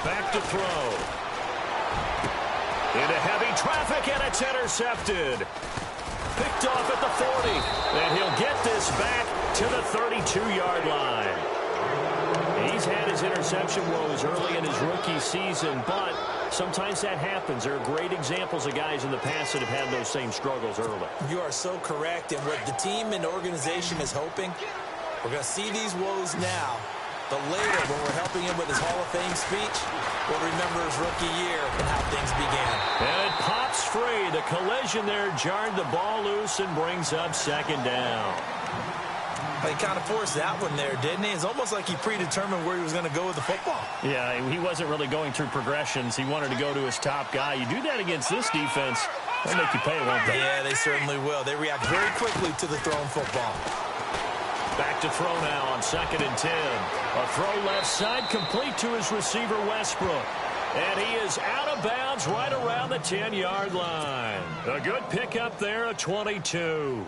Back to throw. Into heavy traffic, and it's intercepted. Picked off at the 40. And he'll get this back to the 32-yard line. He's had his interception woes early in his rookie season, but sometimes that happens. There are great examples of guys in the past that have had those same struggles early. You are so correct. And what the team and the organization is hoping, we're going to see these woes now. But later, when we're helping him with his Hall of Fame speech, we'll remember his rookie year and how things began. And it pops free. The collision there jarred the ball loose and brings up second down. He kind of forced that one there, didn't he? It's almost like he predetermined where he was going to go with the football. Yeah, he wasn't really going through progressions. He wanted to go to his top guy. You do that against this defense, they'll make you pay, won't they? Yeah, they certainly will. They react very quickly to the thrown football. Back to throw now on 2nd and 10. A throw left side complete to his receiver, Westbrook. And he is out of bounds right around the 10-yard line. A good pickup there at 22.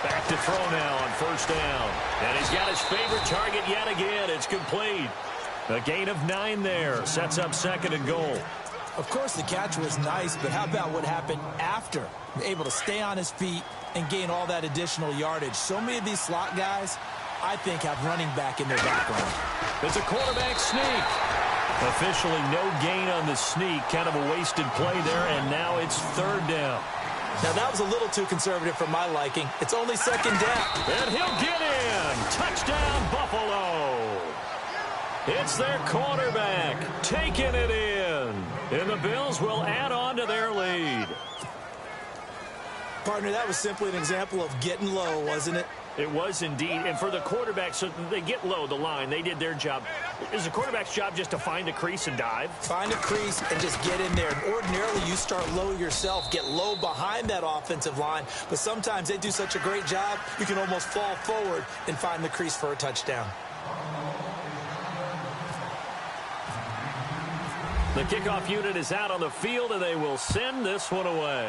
Back to throw now on 1st down. And he's got his favorite target yet again. It's complete. A gain of 9 there. Sets up 2nd and goal. Of course, the catch was nice, but how about what happened after? Able to stay on his feet and gain all that additional yardage. So many of these slot guys, I think, have running back in their background. It's a quarterback sneak. Officially no gain on the sneak. Kind of a wasted play there, and now it's 3rd down. Now, that was a little too conservative for my liking. It's only 2nd down. And he'll get in. Touchdown, Buffalo. It's their quarterback taking it in. And the Bills will add on to their lead. Partner, that was simply an example of getting low, wasn't it? It was indeed. And for the quarterback, so they get low the line. They did their job. Is the quarterback's job just to find a crease and dive? Find a crease and just get in there. And ordinarily, you start low yourself, get low behind that offensive line. But sometimes they do such a great job, you can almost fall forward and find the crease for a touchdown. The kickoff unit is out on the field, and they will send this one away.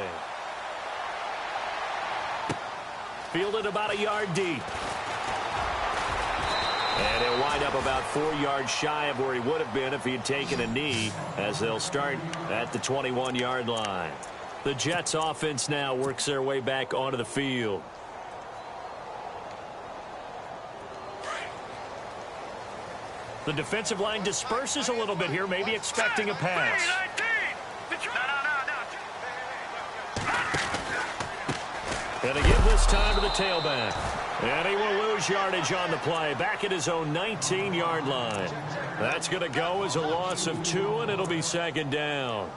Fielded about a yard deep. And he'll wind up about 4 yards shy of where he would have been if he had taken a knee, as they'll start at the 21-yard line. The Jets offense now works their way back onto the field. The defensive line disperses a little bit here, maybe expecting a pass. And a give this time to the tailback. And he will lose yardage on the play, back at his own 19-yard line. That's going to go as a loss of 2, and it'll be 2nd down.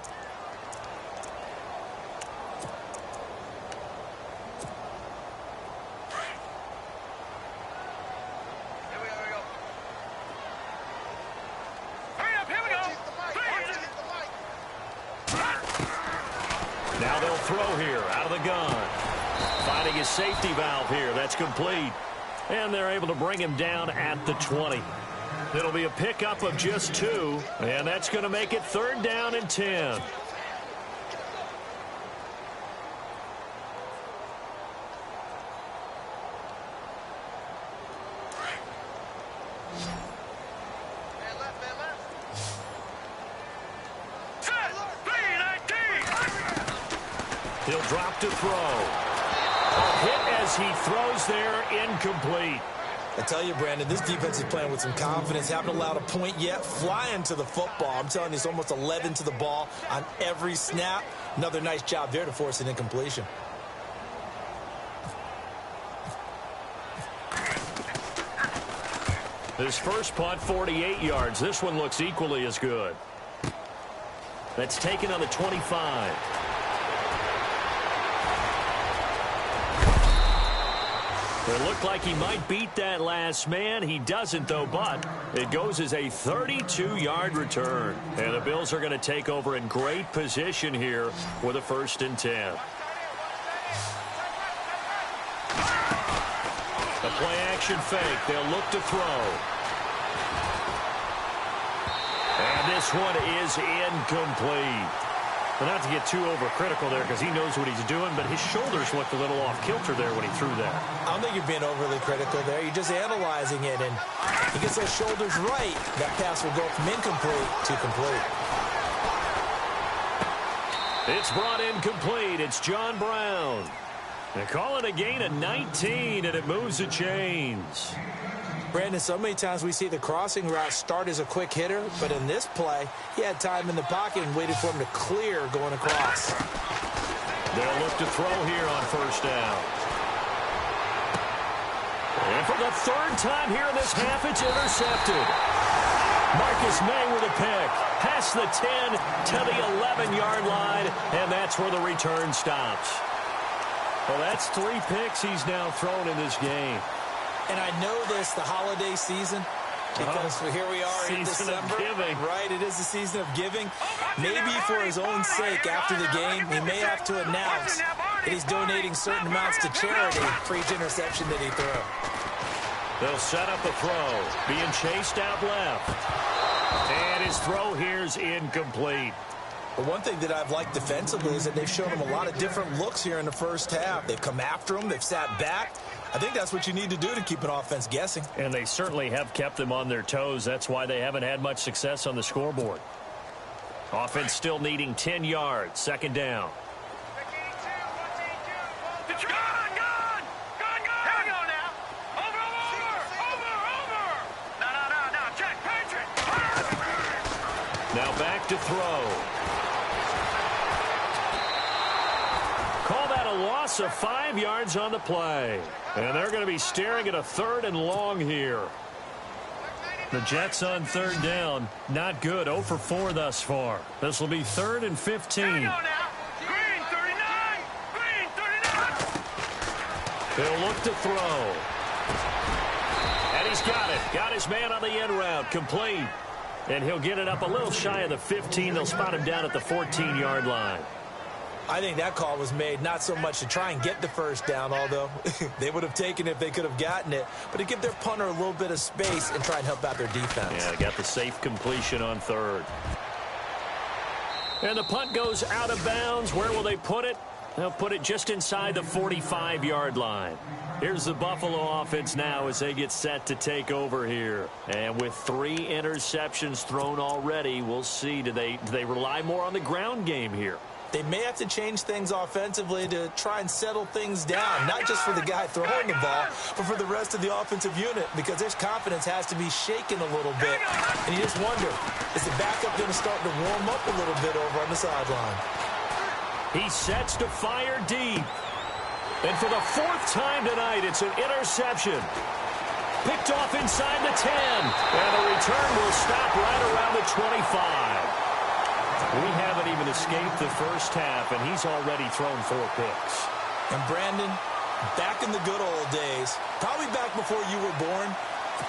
Now they'll throw here out of the gun. Finding his safety valve here. That's complete. And they're able to bring him down at the 20. It'll be a pickup of just 2. And that's going to make it 3rd down and 10. He'll drop to throw. A hit as he throws there, incomplete. I tell you, Brandon, this defense is playing with some confidence. Haven't allowed a point yet. Flying to the football. I'm telling you, it's almost 11 to the ball on every snap. Another nice job there to force an incompletion. His first punt, 48 yards. This one looks equally as good. That's taken on the 25. It looked like he might beat that last man. He doesn't, though, but it goes as a 32-yard return. And the Bills are going to take over in great position here with a 1st and 10. A play-action fake. They'll look to throw. And this one is incomplete. Well, not to get too overcritical there because he knows what he's doing, but his shoulders looked a little off kilter there when he threw that. I don't think you're being overly critical there. You're just analyzing it, and he gets those shoulders right. That pass will go from incomplete to complete. It's brought in complete. It's John Brown. They call it a gain of 19, and it moves the chains. Brandon, so many times we see the crossing route start as a quick hitter, but in this play, he had time in the pocket and waited for him to clear going across. They'll look to throw here on first down. And for the third time here in this half, it's intercepted. Marcus May with a pick. Past the 10 to the 11-yard line, and that's where the return stops. Well, that's 3 picks he's now thrown in this game. And I know this, the holiday season, because here we are in December. Season of giving. Right, it is the season of giving. Maybe for his own sake after the game, he may have to announce that he's donating certain amounts to charity for each interception that he threw. They'll set up a throw, being chased out left. And his throw here's incomplete. But one thing that I've liked defensively is that they've shown him a lot of different looks here in the first half. They've come after him. They've sat back. I think that's what you need to do to keep an offense guessing. And they certainly have kept them on their toes. That's why they haven't had much success on the scoreboard. Offense still needing 10 yards. Second down. Now back to throw. Call that a loss of 5 yards on the play. And they're going to be staring at a 3rd and long here. The Jets on 3rd down. Not good. 0 for 4 thus far. This will be 3rd and 15. They'll look to throw. And he's got it. Got his man on the end route. Complete. And he'll get it up a little shy of the 15. They'll spot him down at the 14-yard line. I think that call was made not so much to try and get the first down, although they would have taken it if they could have gotten it, but to give their punter a little bit of space and try and help out their defense. Yeah, they got the safe completion on 3rd. And the punt goes out of bounds. Where will they put it? They'll put it just inside the 45-yard line. Here's the Buffalo offense now as they get set to take over here. And with 3 interceptions thrown already, we'll see. Do they rely more on the ground game here? They may have to change things offensively to try and settle things down, not just for the guy throwing the ball, but for the rest of the offensive unit, because their confidence has to be shaken a little bit. And you just wonder, is the backup going to start to warm up a little bit over on the sideline? He sets to fire deep. And for the 4th time tonight, it's an interception. Picked off inside the 10. And the return will stop right around the 25. We haven't even escaped the first half, and he's already thrown 4 picks. And Brandon, back in the good old days, probably back before you were born,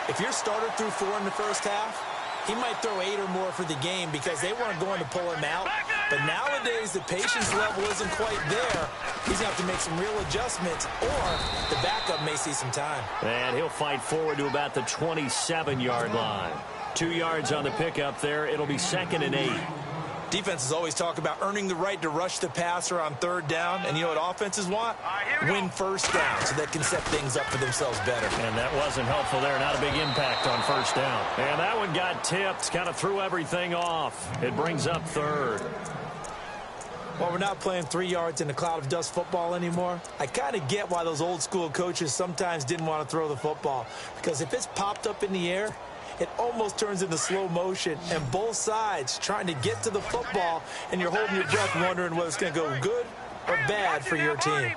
if your starter threw 4 in the first half, he might throw 8 or more for the game because they weren't going to pull him out. But nowadays, the patience level isn't quite there. He's going to have to make some real adjustments, or the backup may see some time. And he'll fight forward to about the 27-yard line. 2 yards on the pickup there. It'll be 2nd and 8. Defenses always talk about earning the right to rush the passer on 3rd down. And you know what offenses want? Win first down so they can set things up for themselves better. And that wasn't helpful there. Not a big impact on first down. And that one got tipped. Kind of threw everything off. It brings up 3rd. Well, we're not playing 3 yards in a cloud of dust football anymore. I kind of get why those old school coaches sometimes didn't want to throw the football. Because if it's popped up in the air, it almost turns into slow motion, and both sides trying to get to the football, and you're holding your breath wondering whether it's going to go good or bad for your team. Man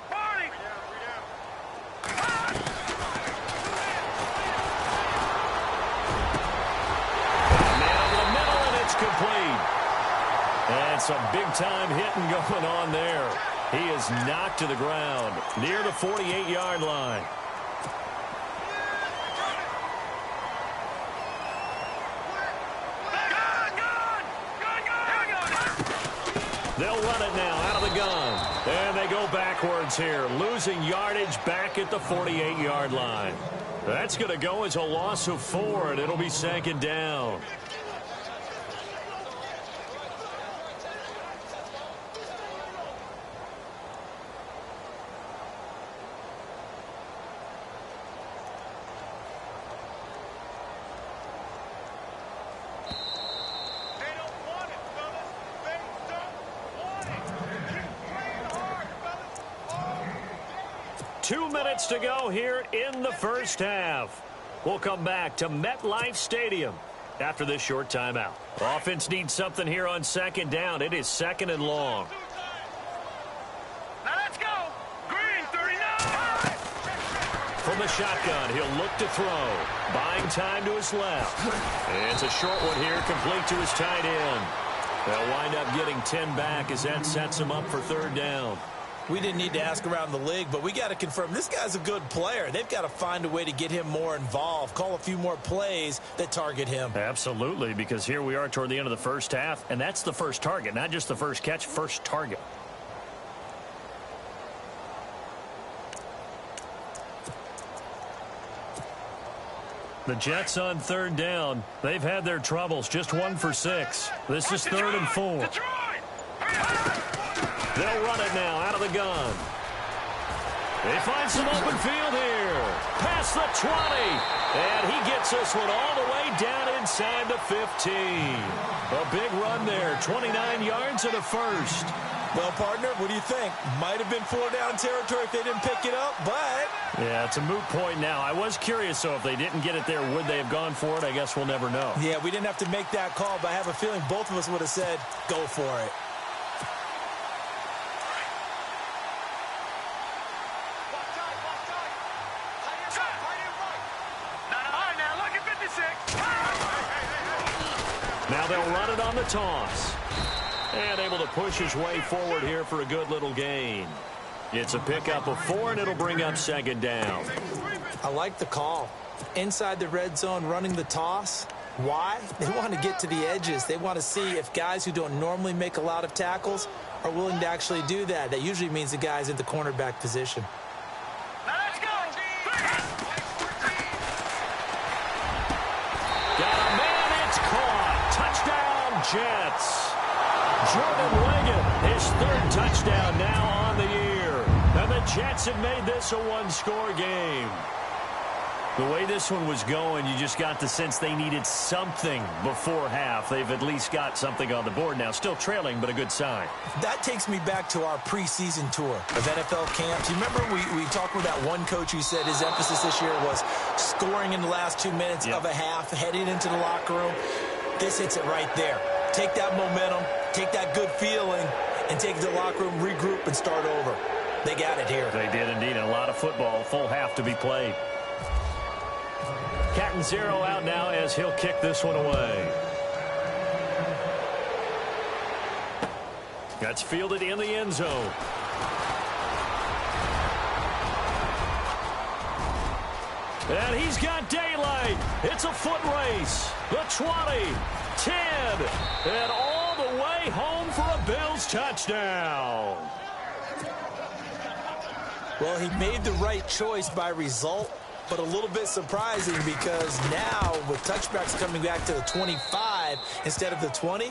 over the middle, and it's complete. And some big-time hitting going on there. He is knocked to the ground near the 48-yard line. They'll run it now out of the gun. And they go backwards here, losing yardage back at the 48-yard line. That's going to go as a loss of 4, and it'll be 2nd down. 2 minutes to go here in the first half. We'll come back to MetLife Stadium after this short timeout. Offense needs something here on second down. It is second and long. Now let's go. Green, 39. From the shotgun, he'll look to throw. Buying time to his left. And it's a short one here, complete to his tight end. They'll wind up getting 10 back as that sets him up for third down. We didn't need to ask around the league, but we got to confirm this guy's a good player. They've got to find a way to get him more involved, call a few more plays that target him. Absolutely, because here we are toward the end of the first half, and that's the first target, not just the first catch, first target. The Jets on third down. They've had their troubles, just 1 for 6. This is third and 4. They'll run it now out of the gun. They find some open field here. Past the 20. And he gets this one all the way down inside the 15. A big run there. 29 yards and a first. Well, partner, what do you think? Might have been 4-down territory if they didn't pick it up, but... Yeah, it's a moot point now. I was curious, so if they didn't get it there, would they have gone for it? I guess we'll never know. Yeah, we didn't have to make that call, but I have a feeling both of us would have said, go for it. Now they'll run it on the toss. And able to push his way forward here for a good little gain. It's a pickup of 4, and it'll bring up second down. I like the call. Inside the red zone, running the toss. Why? They want to get to the edges. They want to see if guys who don't normally make a lot of tackles are willing to actually do that. That usually means the guy's in the cornerback position. Now let's go. Got a man, it's caught. Touchdown, Jets. Jordan Leggett, his third touchdown now on the year. And the Jets have made this a one-score game. The way this one was going, you just got the sense they needed something before half. They've at least got something on the board now. Still trailing, but a good sign. That takes me back to our preseason tour of NFL camps. You remember we talked with that one coach who said his emphasis this year was scoring in the last 2 minutes of a half, heading into the locker room. This hits it right there. Take that momentum, take that good feeling, and take the locker room, regroup, and start over. They got it here. They did indeed. A lot of football, full half to be played. Catanzaro out now as he'll kick this one away. That's fielded in the end zone. And he's got daylight. It's a foot race. The 20, 10, and all the way home for a Bills touchdown. Well, he made the right choice by result, but a little bit surprising because now with touchbacks coming back to the 25 instead of the 20,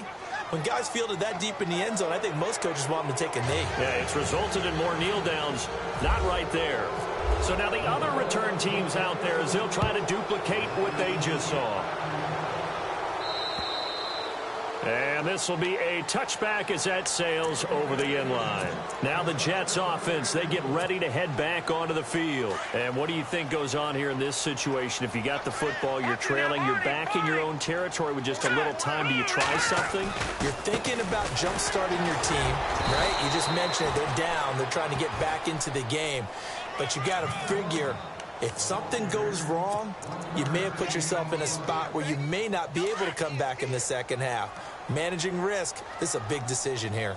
when guys fielded that deep in the end zone, I think most coaches want them to take a knee. Yeah, it's resulted in more kneel downs. Not right there. So now the other return teams out there as they'll try to duplicate what they just saw. And this will be a touchback as that sails over the end line. Now the Jets offense, they get ready to head back onto the field. And what do you think goes on here in this situation? If you got the football, you're trailing, you're back in your own territory with just a little time. Do you try something? You're thinking about jump-starting your team, right? You just mentioned it. They're down. They're trying to get back into the game. But you got to figure, if something goes wrong, you may have put yourself in a spot where you may not be able to come back in the second half. Managing risk, this is a big decision here.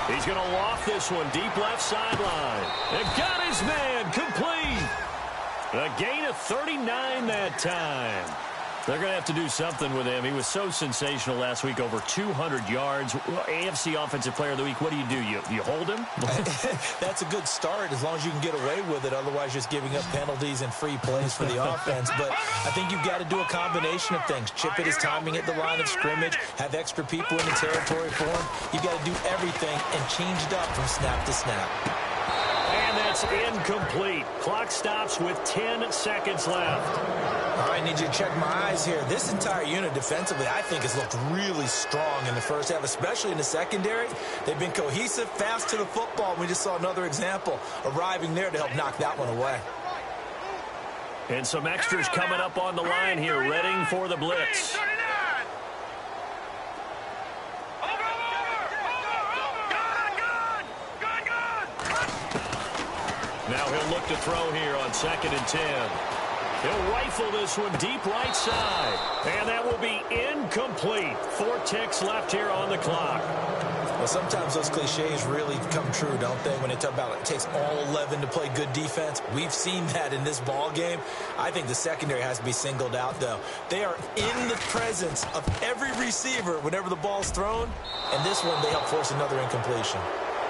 He's going to loft this one deep left sideline. And got his man complete. A gain of 39 that time. They're going to have to do something with him. He was so sensational last week, over 200 yards. AFC Offensive Player of the Week, what do? You hold him? That's a good start as long as you can get away with it. Otherwise, just giving up penalties and free plays for the offense. But I think you've got to do a combination of things. Chip it his timing at the line of scrimmage, have extra people in the territory for him. You've got to do everything and change it up from snap to snap. And that's incomplete. Clock stops with 10 seconds left. All right, I need you to check my eyes here. This entire unit defensively, I think, has looked really strong in the first half, especially in the secondary. They've been cohesive, fast to the football. We just saw another example arriving there to help knock that one away. And some extras coming up on the line here, readying for the blitz. Now he'll look to throw here on 2nd and 10. He'll rifle this one deep right side. And that will be incomplete. 4 ticks left here on the clock. Well, sometimes those cliches really come true, don't they? When they talk about it takes all 11 to play good defense. We've seen that in this ball game. I think the secondary has to be singled out, though. They are in the presence of every receiver whenever the ball's thrown. And this one, they help force another incompletion.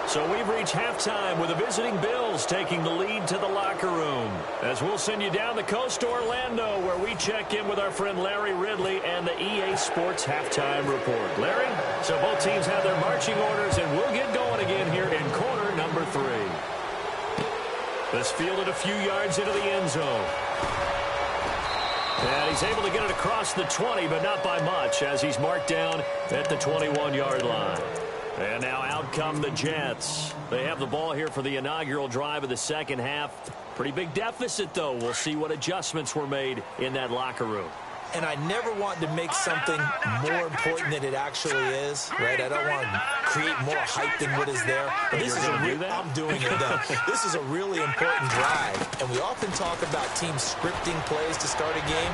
So we've reached halftime with the visiting Bills taking the lead to the locker room. As we'll send you down the coast to Orlando, where we check in with our friend Larry Ridley and the EA Sports Halftime Report. Larry, so both teams have their marching orders, and we'll get going again here in quarter number 3. This fielded a few yards into the end zone. And he's able to get it across the 20, but not by much, as he's marked down at the 21-yard line. And now out come the Jets. They have the ball here for the inaugural drive of the second half. Pretty big deficit, though. We'll see what adjustments were made in that locker room. And I never want to make something more important than it actually is, right? I don't want to create more hype than what is there. But this is I'm doing it, though. This is a really important drive. And we often talk about teams scripting plays to start a game.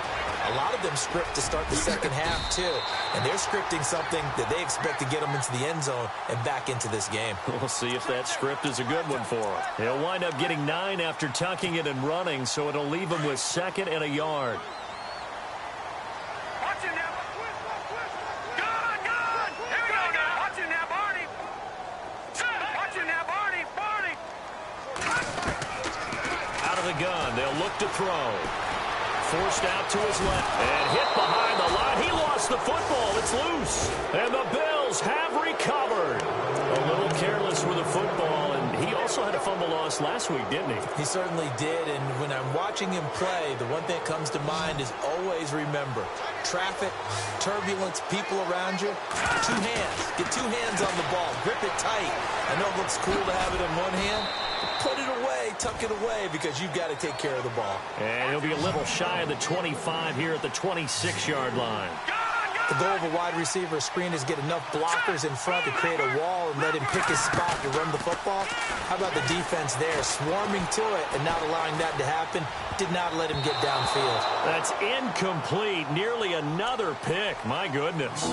A lot of them script to start the second half, too. And they're scripting something that they expect to get them into the end zone and back into this game. We'll see if that script is a good one for them. He'll wind up getting 9 after tucking it and running, so it'll leave him with 2nd and a yard. Out of the gun, they'll look to throw. Forced out to his left and hit behind the line. He lost the football. It's loose. And the Bills have recovered. A little careless with the football, and he also had a fumble loss last week, didn't he? He certainly did, and when I'm watching him play, the one thing that comes to mind is always remember, traffic, turbulence, people around you, 2 hands. Get 2 hands on the ball. Grip it tight. I know it looks cool to have it in one hand. Put it away, tuck it away, because you've got to take care of the ball. And he'll be a little shy of the 25 here at the 26-yard line. The goal of a wide receiver screen is get enough blockers in front to create a wall and let him pick his spot to run the football. How about the defense there, swarming to it and not allowing that to happen? Did not let him get downfield. That's incomplete. Nearly another pick. My goodness.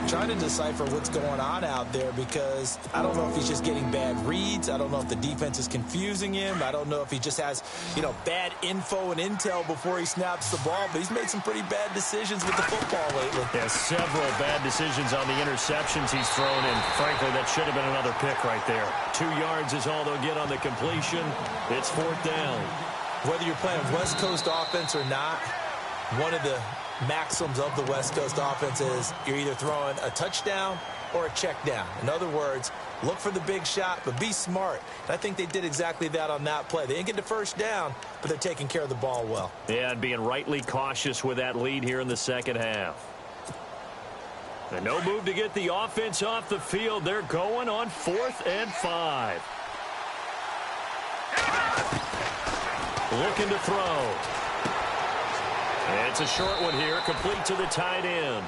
Trying to decipher what's going on out there, because I don't know if he's just getting bad reads. I don't know if the defense is confusing him. I don't know if he just has, bad info and intel before he snaps the ball. But he's made some pretty bad decisions with the football lately. Yeah, several bad decisions on the interceptions he's thrown in. Frankly, that should have been another pick right there. 2 yards is all they'll get on the completion. It's 4th down. Whether you're playing West Coast offense or not, one of the maxims of the West Coast offense is you're either throwing a touchdown or a check down. In other words, look for the big shot, but be smart. And I think they did exactly that on that play. They didn't get the first down, but they're taking care of the ball well. Yeah, and being rightly cautious with that lead here in the second half. And no move to get the offense off the field. They're going on 4th and 5. Looking to throw. It's a short one here, complete to the tight end.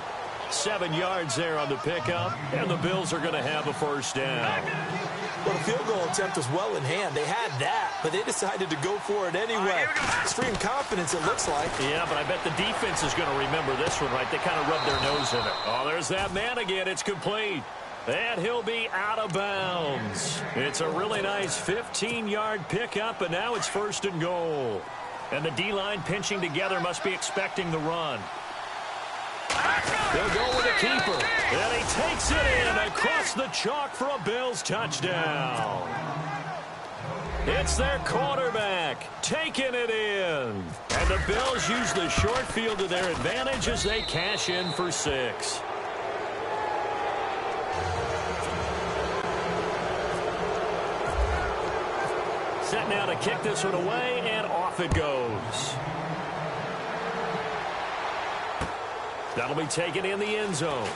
7 yards there on the pickup, and the Bills are going to have a first down. Well, the field goal attempt was well in hand. They had that, but they decided to go for it anyway. Extreme confidence, it looks like. Yeah, but I bet the defense is going to remember this one, right? They kind of rubbed their nose in it. Oh, there's that man again. It's complete. And he'll be out of bounds. It's a really nice 15-yard pickup, and now it's 1st and goal. And the D-line pinching together, must be expecting the run. They'll go with a keeper. And he takes it in across the chalk for a Bills touchdown. It's their quarterback taking it in. And the Bills use the short field to their advantage as they cash in for 6. Set now to kick this one away, and off it goes. That'll be taken in the end zone.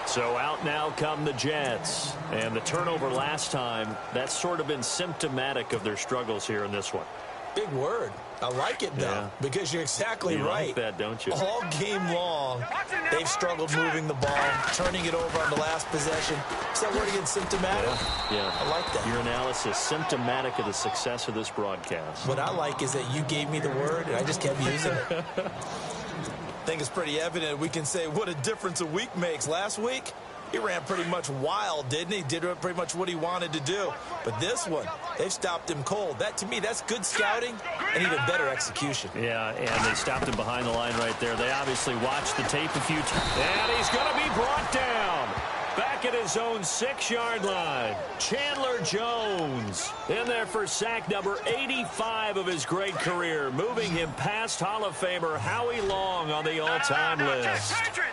So out now come the Jets. And the turnover last time, that's sort of been symptomatic of their struggles here in this one. Big word. I like it, though, because you're exactly right. You like that, don't you? All game long, they've struggled moving the ball, turning it over on the last possession. Is that word again, symptomatic? Yeah. I like that. Your analysis, symptomatic of the success of this broadcast. What I like is that you gave me the word, and I just kept using it. I think it's pretty evident we can say what a difference a week makes. Last week, he ran pretty much wild, didn't he? Did pretty much what he wanted to do. But this one, they've stopped him cold. That, to me, that's good scouting and even better execution. Yeah, and they stopped him behind the line right there. They obviously watched the tape a few times. And he's going to be brought down. Back at his own 6-yard line. Chandler Jones in there for sack number 85 of his great career, moving him past Hall of Famer Howie Long on the all-time list. Patriot!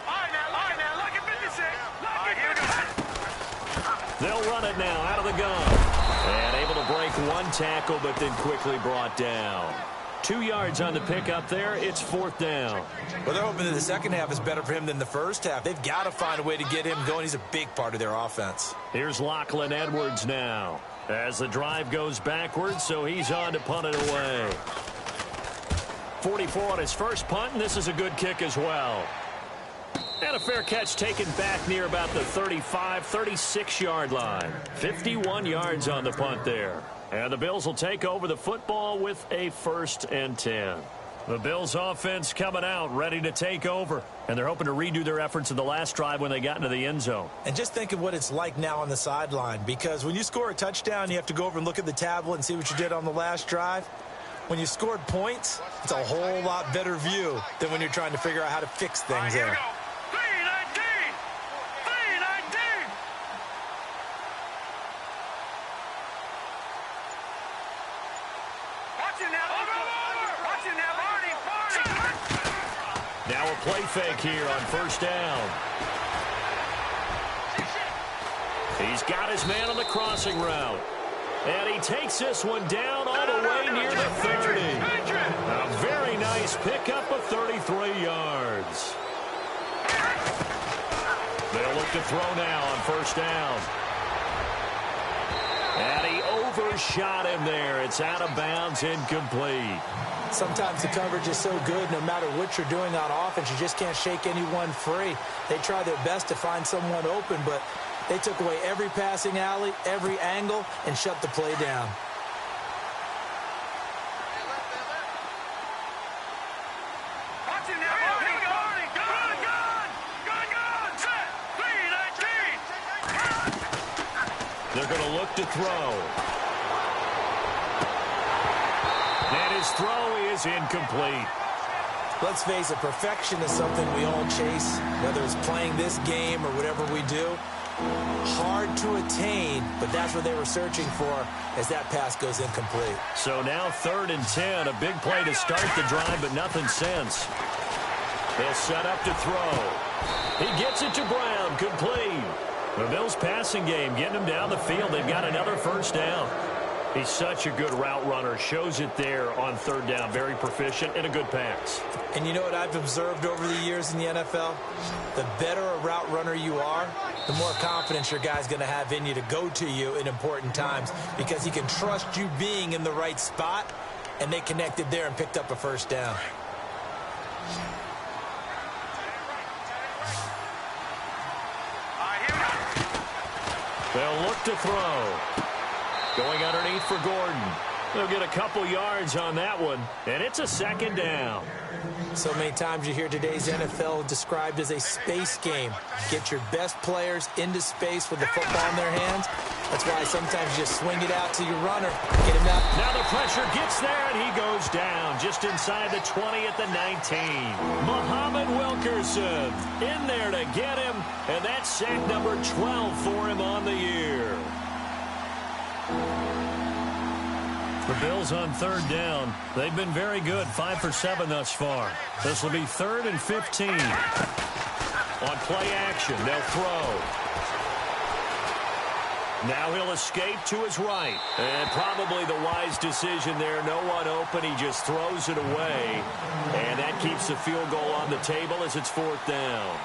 All right, now, look at 56. Look at 56. They'll run it now out of the gun. And able to break one tackle, but then quickly brought down. 2 yards on the pickup there. It's 4th down. Well, they're hoping that the second half is better for him than the first half. They've got to find a way to get him going. He's a big part of their offense. Here's Lachlan Edwards now as the drive goes backwards, so he's on to punt it away. 44 on his first punt, and this is a good kick as well. And a fair catch taken back near about the 35, 36-yard line. 51 yards on the punt there. And the Bills will take over the football with a 1st and 10. The Bills offense coming out, ready to take over. And they're hoping to redo their efforts in the last drive when they got into the end zone. And just think of what it's like now on the sideline. Because when you score a touchdown, you have to go over and look at the tablet and see what you did on the last drive. When you scored points, it's a whole lot better view than when you're trying to figure out how to fix things Here we there. go. 319. 319. Watch it now. Watch it now, Barney. Now a play fake here on 1st down. He's got his man on the crossing route. And he takes this one down all the way near the 30. A very nice pickup of 33 yards. They'll look to throw now on 1st down. And he overshot him there. It's out of bounds, incomplete. Sometimes the coverage is so good, no matter what you're doing on offense, you just can't shake anyone free. They try their best to find someone open, but they took away every passing alley, every angle, and shut the play down. Watch it now, Barney. Gun. Set. 319. They're going to look to throw. And his throw is incomplete. Let's face it, perfection is something we all chase, whether it's playing this game or whatever we do. Hard to attain, but that's what they were searching for as that pass goes incomplete. So now 3rd and 10, a big play to start the drive, but nothing since. They'll set up to throw. He gets it to Brown, complete. The Bills' passing game getting him down the field. They've got another 1st down. He's such a good route runner. Shows it there on 3rd down. Very proficient and a good pass. And you know what I've observed over the years in the NFL? The better a route runner you are, the more confidence your guy's going to have in you to go to you in important times because he can trust you being in the right spot, and they connected there and picked up a 1st down. They'll look to throw. Going underneath for Gordon. They'll get a couple yards on that one, and it's a 2nd down. So many times you hear today's NFL described as a space game. Get your best players into space with the football in their hands. That's why sometimes you just swing it out to your runner. Get him out. Now the pressure gets there, and he goes down just inside the 20 at the 19. Muhammad Wilkerson in there to get him, and that's sack number 12 for him on the year. The Bills on 3rd down. They've been very good, 5 for 7 thus far. This will be 3rd and 15. On play action, they'll throw. Now he'll escape to his right. And probably the wise decision there. No one open. He just throws it away. And that keeps the field goal on the table as it's 4th down.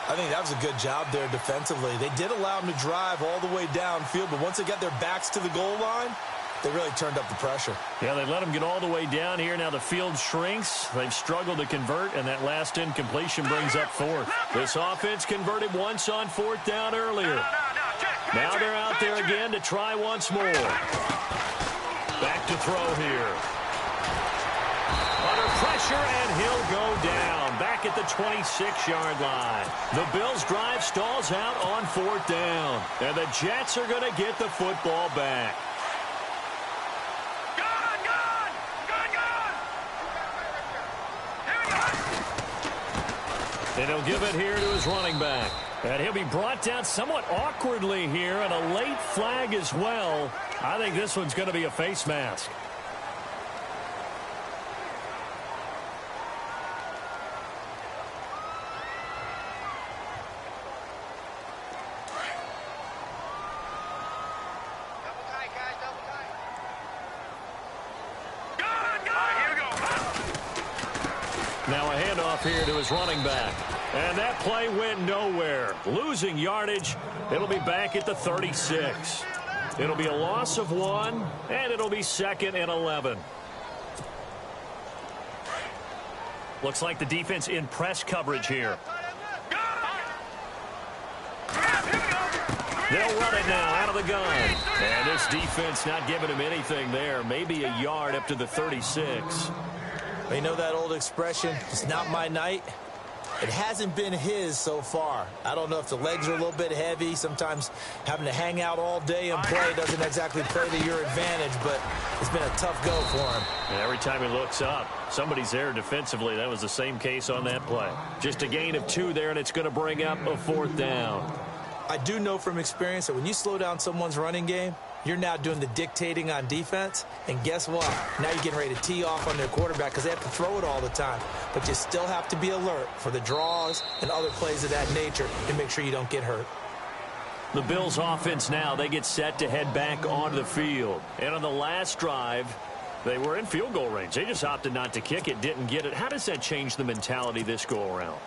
I think that was a good job there defensively. They did allow them to drive all the way downfield, but once they got their backs to the goal line, they really turned up the pressure. Yeah, they let them get all the way down here. Now the field shrinks. They've struggled to convert, and that last incompletion brings up 4th. This offense converted once on 4th down earlier. Now they're out there again to try once more. Back to throw here. Under pressure, and he'll go down. Back at the 26-yard line. The Bills' drive stalls out on 4th down. And the Jets are going to get the football back. And he'll give it here to his running back. And he'll be brought down somewhat awkwardly here, and a late flag as well. I think this one's going to be a face mask. Now a handoff here to his running back. And that play went nowhere. Losing yardage. It'll be back at the 36. It'll be a loss of 1, and it'll be 2nd and 11. Looks like the defense in press coverage here. They'll run it now out of the gun. And this defense not giving him anything there. Maybe a yard up to the 36. You know that old expression, it's not my night? It hasn't been his so far. I don't know if the legs are a little bit heavy. Sometimes having to hang out all day and play doesn't exactly play to your advantage, but it's been a tough go for him. And every time he looks up, somebody's there defensively. That was the same case on that play. Just a gain of 2 there, and it's going to bring up a 4th down. I do know from experience that when you slow down someone's running game, you're now doing the dictating on defense, and guess what? Now you're getting ready to tee off on their quarterback because they have to throw it all the time. But you still have to be alert for the draws and other plays of that nature to make sure you don't get hurt. The Bills offense now, they get set to head back onto the field. And on the last drive, they were in field goal range. They just opted not to kick it, didn't get it. How does that change the mentality this go around?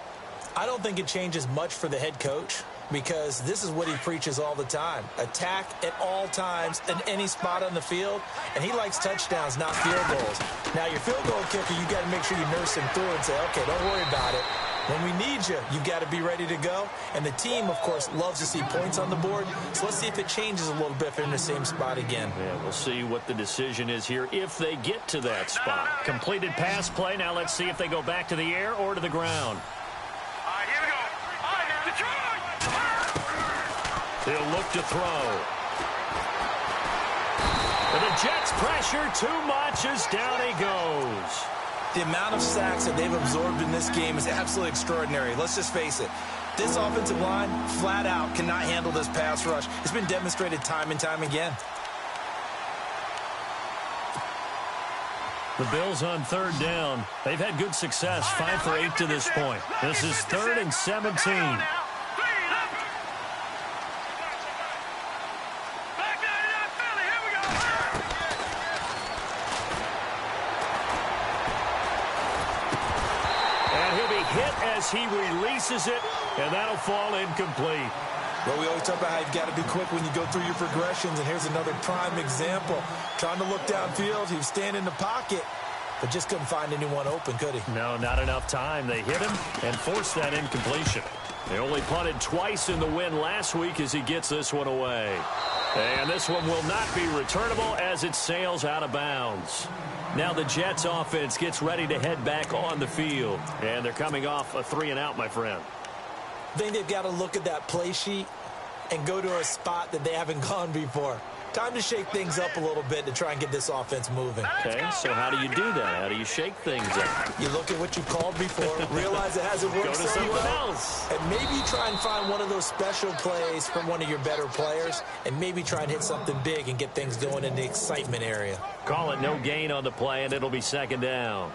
I don't think it changes much for the head coach, because this is what he preaches all the time. Attack at all times in any spot on the field, and he likes touchdowns, not field goals. Now, your field goal kicker, you got to make sure you nurse him through and say, okay, don't worry about it. When we need you, you got to be ready to go. And the team, of course, loves to see points on the board. So let's see if it changes a little bit if they're in the same spot again. Yeah, we'll see what the decision is here if they get to that spot. Completed pass play. Now let's see if they go back to the air or to the ground. He'll look to throw. And the Jets pressure too much as down he goes. The amount of sacks that they've absorbed in this game is absolutely extraordinary. Let's just face it. This offensive line, flat out, cannot handle this pass rush. It's been demonstrated time and time again. The Bills on 3rd down. They've had good success, 5 for 8 to this point. This is 3rd and 17. He releases it, and that'll fall incomplete. Well, we always talk about how you've got to be quick when you go through your progressions, and here's another prime example. Trying to look downfield, he was standing in the pocket, but just couldn't find anyone open, could he? No, not enough time. They hit him and forced that incompletion. They only punted twice in the win last week as he gets this one away. And this one will not be returnable as it sails out of bounds. Now the Jets offense gets ready to head back on the field. And they're coming off a 3-and-out, my friend. I think they've got to look at that play sheet and go to a spot that they haven't gone before. Time to shake things up a little bit to try and get this offense moving. Okay, so how do you do that? How do you shake things up? You look at what you called before, realize it hasn't worked so well, else. And maybe try and find one of those special plays from one of your better players, and maybe try and hit something big and get things going in the excitement area. Call it no gain on the play, and it'll be 2nd down.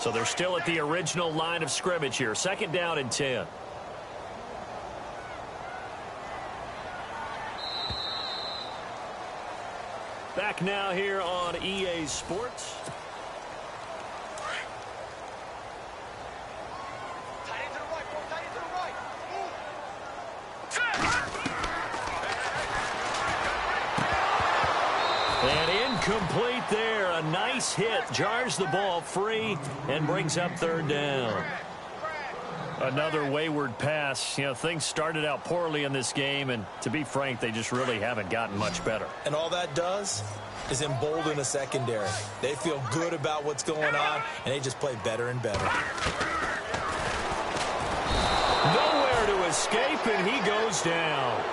So they're still at the original line of scrimmage here. 2nd down and 10. Back now here on EA Sports. And incomplete there. A nice hit. Jars the ball free and brings up 3rd down. Another wayward pass. You know, things started out poorly in this game, and to be frank, they just really haven't gotten much better. And all that does is embolden the secondary. They feel good about what's going on, and they just play better and better. Nowhere to escape, and he goes down.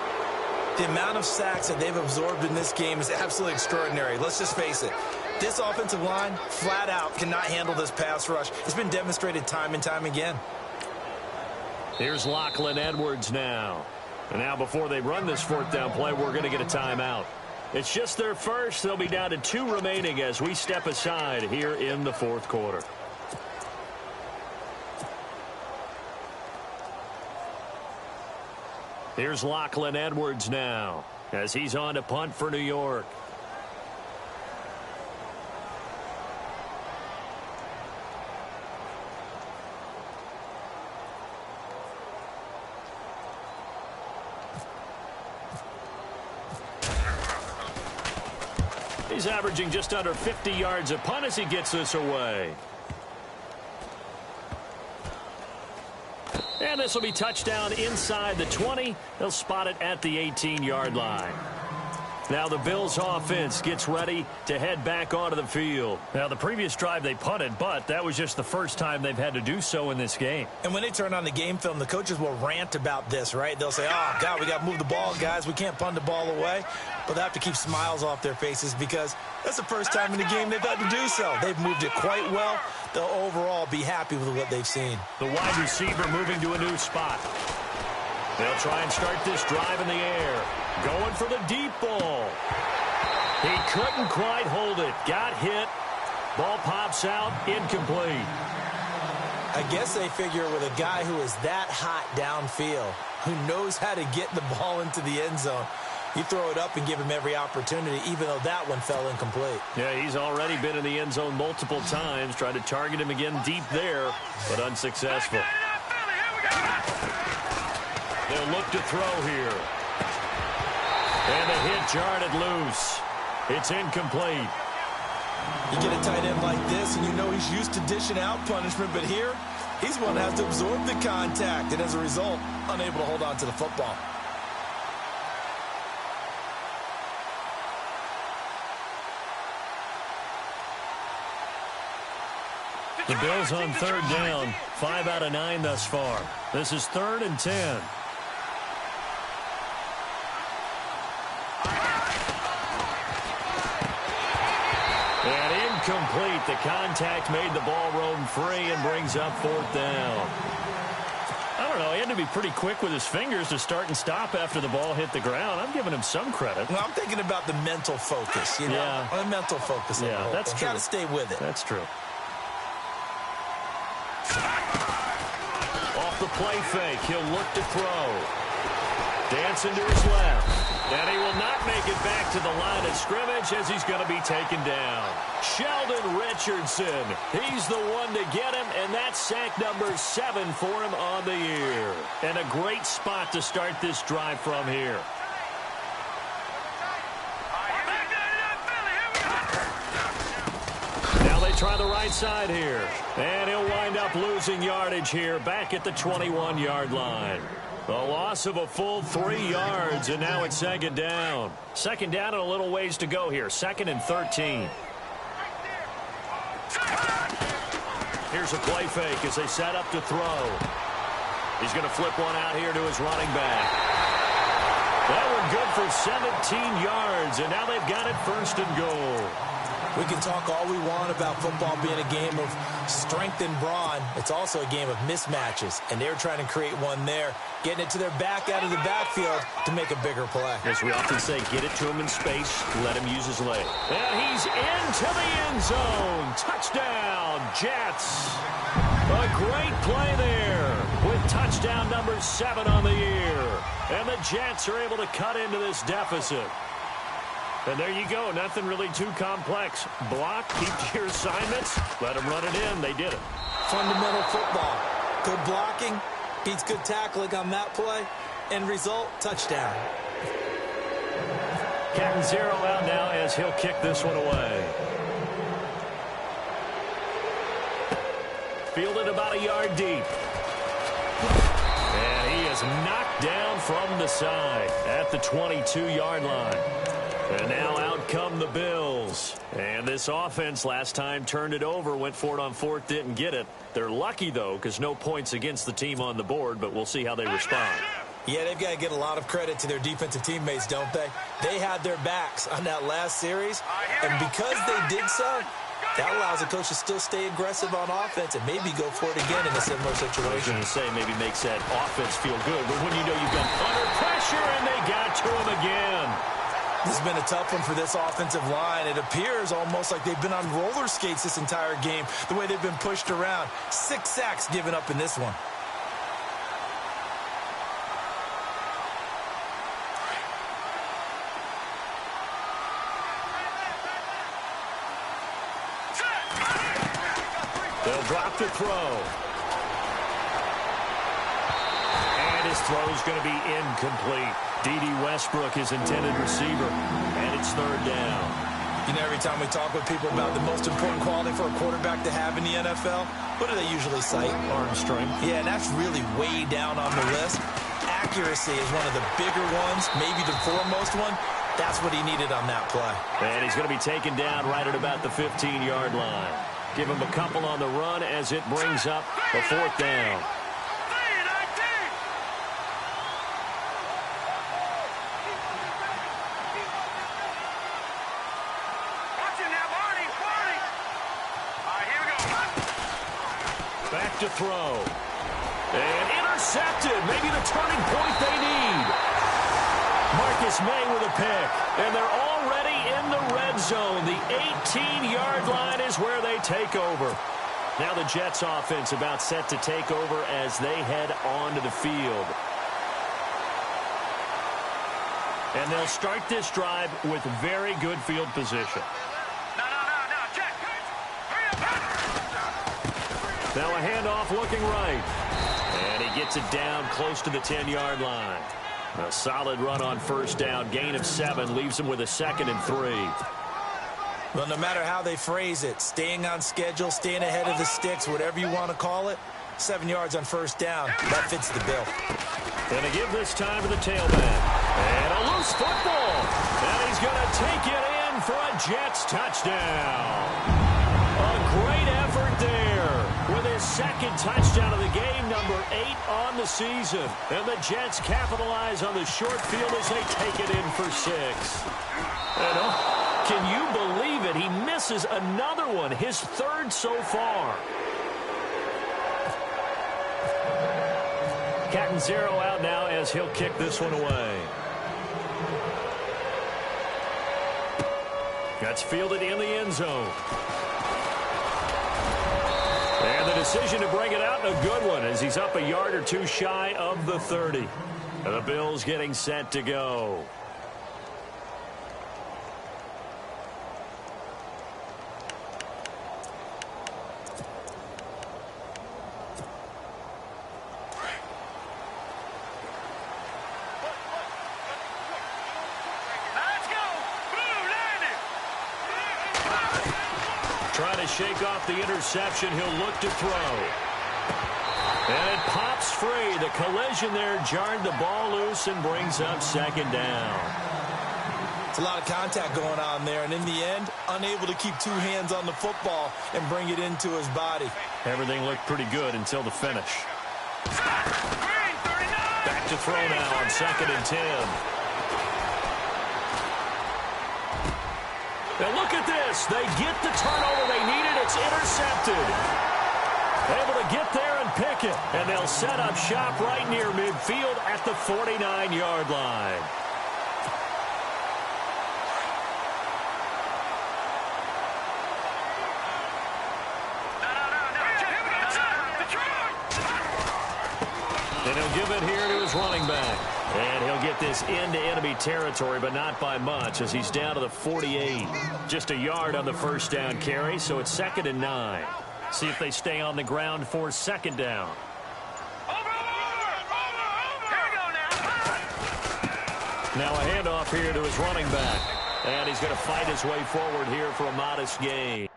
The amount of sacks that they've absorbed in this game is absolutely extraordinary. Let's just face it. This offensive line, flat out, cannot handle this pass rush. It's been demonstrated time and time again. Here's Lachlan Edwards now. And now before they run this 4th down play, we're going to get a timeout. It's just their first. They'll be down to 2 remaining as we step aside here in the 4th quarter. Here's Lachlan Edwards now as he's on to punt for New York. He's averaging just under 50 yards a punt as he gets this away. And this will be touchdown inside the 20. They'll spot it at the 18-yard line. Now the Bills offense gets ready to head back onto the field. Now the previous drive they punted, but that was just the first time they've had to do so in this game. And when they turn on the game film, the coaches will rant about this, right? They'll say, oh, God, we got to move the ball, guys. We can't punt the ball away. But they have to keep smiles off their faces because that's the first time in the game they've had to do so. They've moved it quite well. They'll overall be happy with what they've seen. The wide receiver moving to a new spot. They'll try and start this drive in the air. Going for the deep ball. He couldn't quite hold it. Got hit. Ball pops out. Incomplete. I guess they figure with a guy who is that hot downfield, who knows how to get the ball into the end zone, you throw it up and give him every opportunity, even though that one fell incomplete. Yeah, he's already been in the end zone multiple times. Tried to target him again deep there, but unsuccessful. They'll look to throw here. And the hit jarred it loose. It's incomplete. You get a tight end like this, and you know he's used to dishing out punishment, but here, he's one that has to absorb the contact, and as a result, unable to hold on to the football. The Bills on 3rd down, 5 out of 9 thus far. This is 3rd and 10. And incomplete. The contact made the ball roam free and brings up 4th down. I don't know. He had to be pretty quick with his fingers to start and stop after the ball hit the ground. I'm giving him some credit. Well, I'm thinking about the mental focus, you know? Yeah. The mental focus. Yeah, that's true. Got to stay with it. That's true. Off the play fake, he'll look to throw. Dancing to his left. And he will not make it back to the line of scrimmage as he's going to be taken down. Sheldon Richardson, he's the one to get him, and that's sack number 7 for him on the year. And a great spot to start this drive from here. Now they try the right side here. And he'll wind up losing yardage here back at the 21-yard line. A loss of a full 3 yards, and now it's 2nd down. 2nd down and a little ways to go here. 2nd and 13. Here's a play fake as they set up to throw. He's going to flip one out here to his running back. That one good for 17 yards, and now they've got it 1st and goal. We can talk all we want about football being a game of strength and brawn. It's also a game of mismatches, and they're trying to create one there, getting it to their back out of the backfield to make a bigger play. As we often say, get it to him in space, let him use his leg. And he's into the end zone. Touchdown, Jets. A great play there with touchdown number 7 on the year. And the Jets are able to cut into this deficit. And there you go. Nothing really too complex. Block, keep to your assignments, let them run it in. They did it. Fundamental football. Good blocking beats good tackling on that play. End result, touchdown. Captain Zero out now as he'll kick this one away. Fielded about a yard deep. And he is knocked down from the side at the 22-yard line. And now out come the Bills. And this offense last time turned it over, went for it on 4th, didn't get it. They're lucky, though, because no points against the team on the board, but we'll see how they respond. Yeah, they've got to get a lot of credit to their defensive teammates, don't they? They had their backs on that last series, and because they did so, that allows the coach to still stay aggressive on offense and maybe go for it again in a similar situation. I was going to say maybe makes that offense feel good, but when you know you've been under pressure and they got to him again. This has been a tough one for this offensive line. It appears almost like they've been on roller skates this entire game, the way they've been pushed around. 6 sacks given up in this one. They'll drop the throw. And his throw's going to be incomplete. D.D. Westbrook is intended receiver, and it's 3rd down. You know, every time we talk with people about the most important quality for a quarterback to have in the NFL, what do they usually cite? Arm strength. Yeah, and that's really way down on the list. Accuracy is one of the bigger ones, maybe the foremost one. That's what he needed on that play. And he's going to be taken down right at about the 15-yard line. Give him a couple on the run as it brings up a 4th down. Back to throw. And intercepted. Maybe the turning point they need. Marcus May with a pick. And they're already in the red zone. The 18-yard line is where they take over. Now the Jets offense about set to take over as they head onto the field. And they'll start this drive with very good field position. Now a handoff looking right. And he gets it down close to the 10-yard line. A solid run on 1st down. Gain of 7 leaves him with a 2nd and 3. Well, no matter how they phrase it, staying on schedule, staying ahead of the sticks, whatever you want to call it, 7 yards on 1st down. That fits the bill. Going to give this time to the tailback. And a loose football. And he's going to take it in for a Jets touchdown. A great effort there with his 2nd touchdown of the game, number 8 on the season. And the Jets capitalize on the short field as they take it in for 6. And can you believe it? He misses another one, his 3rd so far. Captain Zero out now as he'll kick this one away. That's fielded in the end zone. And the decision to bring it out, a good one, as he's up a yard or 2 shy of the 30. And the Bills getting set to go. Trying to shake off the interception. He'll look to throw. And it pops free. The collision there jarred the ball loose and brings up 2nd down. It's a lot of contact going on there, and in the end, unable to keep 2 hands on the football and bring it into his body. Everything looked pretty good until the finish. Back to throw now on 2nd and 10. And look at this. They get the turnover they needed. It's intercepted. Able to get there and pick it. And they'll set up shop right near midfield at the 49-yard line. And he'll give it here to his running back. And he'll get this into enemy territory, but not by much, as he's down to the 48. Just a yard on the first down carry, so it's 2nd and 9. See if they stay on the ground for 2nd down. Now a handoff here to his running back. And he's going to fight his way forward here for a modest gain.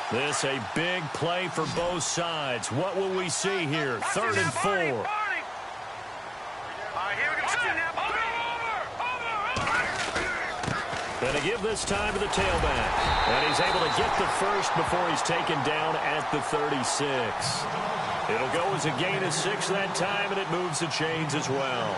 This a big play for both sides. What will we see here? 3rd and 4. Going to give this time to the tailback. And he's able to get the first before he's taken down at the 36. It'll go as a gain of 6 that time, and it moves the chains as well.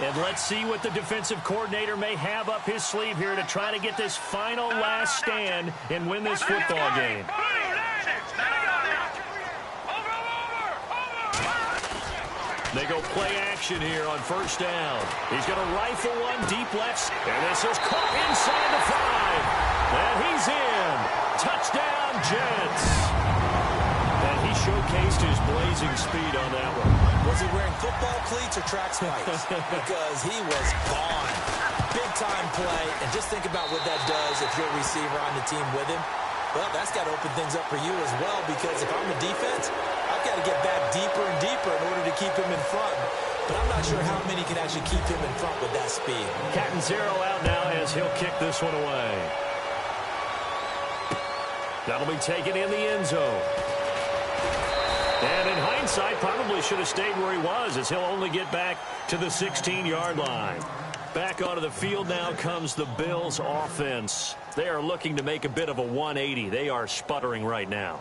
And let's see what the defensive coordinator may have up his sleeve here to try to get this final last stand and win this football game. They go play action here on 1st down. He's going to rifle one deep left. And this is caught inside the 5. And he's in. Touchdown, Jets. And he showcased his blazing speed on that one. Was he wearing football cleats or track spikes? Because he was gone. Big-time play. And just think about what that does if you're a receiver on the team with him. Well, that's got to open things up for you as well, because if I'm the defense, I've got to get back deeper and deeper in order to keep him in front. But I'm not sure how many can actually keep him in front with that speed. Cat and zero out now as he'll kick this one away. That'll be taken in the end zone. And in hindsight, probably should have stayed where he was, as he'll only get back to the 16-yard line. Back onto the field now comes the Bills offense. They are looking to make a bit of a 180. They are sputtering right now.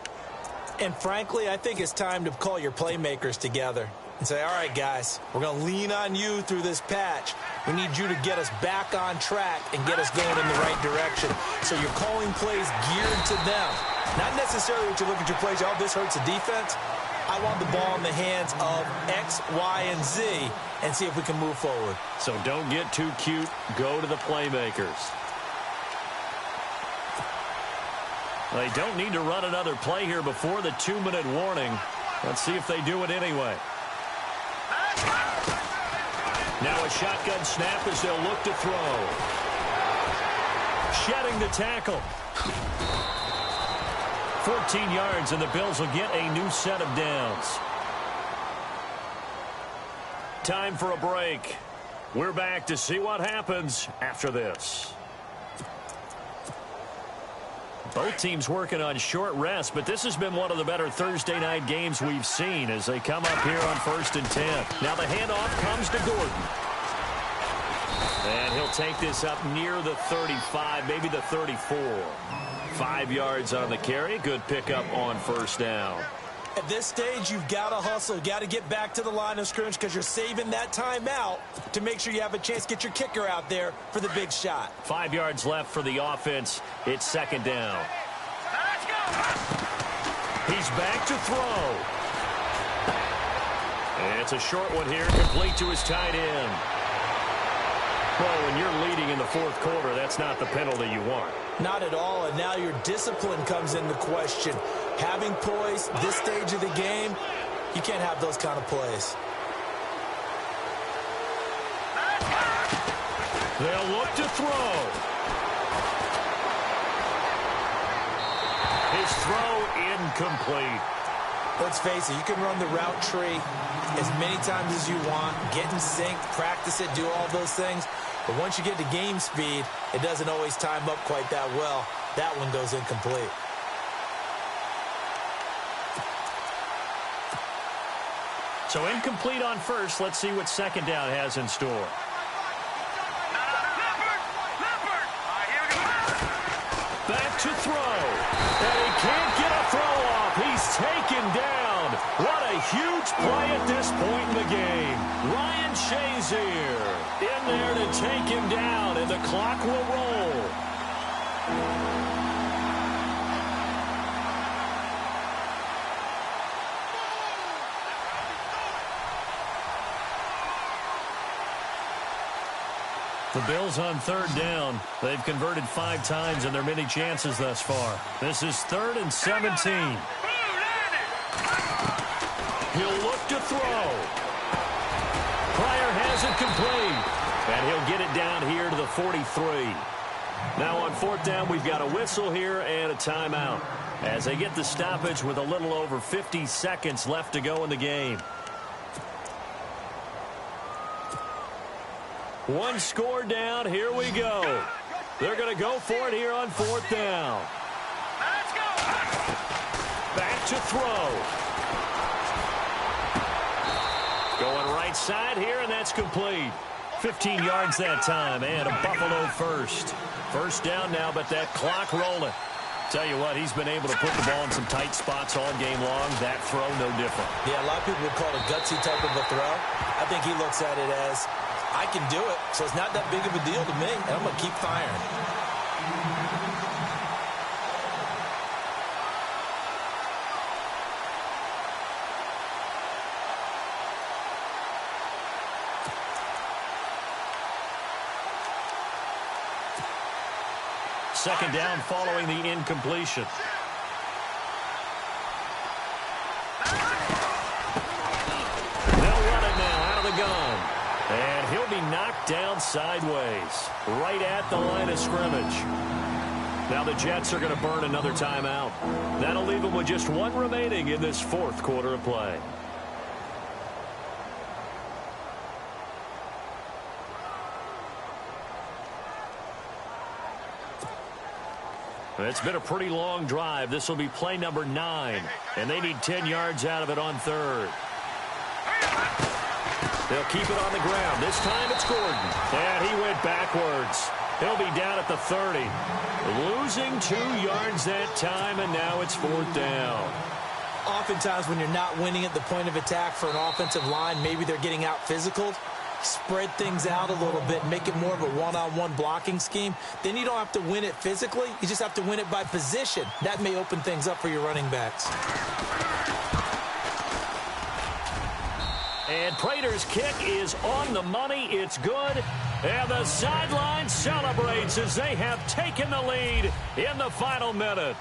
And frankly, I think it's time to call your playmakers together and say, all right, guys, we're going to lean on you through this patch. We need you to get us back on track and get us going in the right direction. So you're calling plays geared to them. Not necessarily what you look at your plays, oh, this hurts the defense. I want the ball in the hands of X, Y, and Z and see if we can move forward. So don't get too cute. Go to the playmakers. They don't need to run another play here before the 2-minute warning. Let's see if they do it anyway. Now a shotgun snap as they'll look to throw. Shedding the tackle. 14 yards, and the Bills will get a new set of downs. Time for a break. We're back to see what happens after this. Both teams working on short rest, but this has been one of the better Thursday night games we've seen as they come up here on 1st and 10. Now the handoff comes to Gordon. And he'll take this up near the 35, maybe the 34. 5 yards on the carry. Good pickup on 1st down. At this stage, you've got to hustle. You've got to get back to the line of scrimmage because you're saving that timeout to make sure you have a chance to get your kicker out there for the big shot. 5 yards left for the offense. It's 2nd down. He's back to throw. And it's a short one here, complete to his tight end. Well, when you're leading in the fourth quarter, that's not the penalty you want. Not at all, and now your discipline comes into question. Having poise this stage of the game, you can't have those kind of plays. They'll look to throw. His throw incomplete. Let's face it, you can run the route tree as many times as you want, get in sync, practice it, do all those things. But once you get to game speed, it doesn't always time up quite that well. That one goes incomplete. So incomplete on first. Let's see what second down has in store. Back to throw. And he can't get a throw off. He's taken down. What a huge play at this point in the game. Ryan Shazier in there to take him down, and the clock will roll. The Bills on third down. They've converted 5 times in their many chances thus far. This is 3rd and 17. He'll look to throw. Pryor has it complete. And he'll get it down here to the 43. Now on 4th down, we've got a whistle here and a timeout, as they get the stoppage with a little over 50 seconds left to go in the game. One score down. Here we go. They're going to go for it here on 4th down. Let's go. Back to throw. Going right side here, and that's complete. 15 yards that time, and a Buffalo first. First down now, but that clock rolling. Tell you what, he's been able to put the ball in some tight spots all game long. That throw, no different. Yeah, a lot of people would call it a gutsy type of a throw. I think he looks at it as, I can do it, so it's not that big of a deal to me, and I'm going to keep firing. Second down following the incompletion. They'll run it now out of the gun. And he'll be knocked down sideways, right at the line of scrimmage. Now the Jets are going to burn another timeout. That'll leave them with just 1 remaining in this 4th quarter of play. It's been a pretty long drive. This will be play number 9, and they need 10 yards out of it on 3rd. They'll keep it on the ground. This time it's Gordon. And he went backwards. He'll be down at the 30. Losing 2 yards that time, and now it's 4th down. Oftentimes when you're not winning at the point of attack for an offensive line, maybe they're getting out physical. Spread things out a little bit, make it more of a one-on-one blocking scheme. Then you don't have to win it physically. You just have to win it by position. That may open things up for your running backs. And Prater's kick is on the money. It's good. And the sideline celebrates as they have taken the lead in the final minute.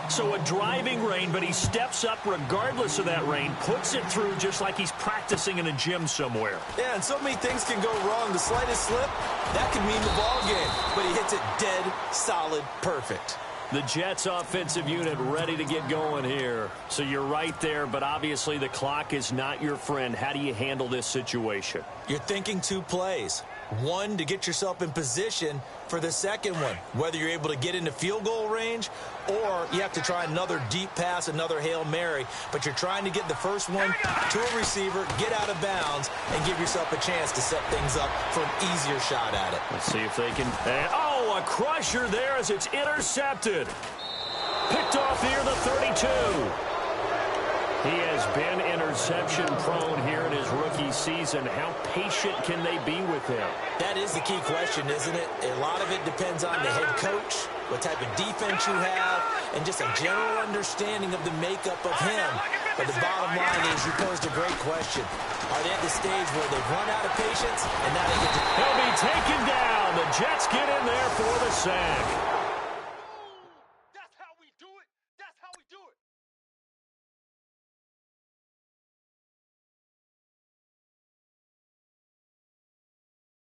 So a driving rain, but he steps up regardless of that rain, puts it through just like he's practicing in a gym somewhere. Yeah, and so many things can go wrong. The slightest slip, that could mean the ball game. But he hits it dead, solid, perfect. The Jets offensive unit ready to get going here. So you're right there, but obviously the clock is not your friend. How do you handle this situation? You're thinking 2 plays. One, to get yourself in position for the second one, whether you're able to get into field goal range or you have to try another deep pass, another Hail Mary. But you're trying to get the first one to a receiver, get out of bounds, and give yourself a chance to set things up for an easier shot at it. Let's see if they can. And, oh, a crusher there as it's intercepted. Picked off here, the 32. He has been interception-prone here in his rookie season. How patient can they be with him? That is the key question, isn't it? A lot of it depends on the head coach, what type of defense you have, and just a general understanding of the makeup of him. But the bottom line is, you posed a great question. Are they at the stage where they've run out of patience, and now they get to... He'll be taken down. The Jets get in there for the sack.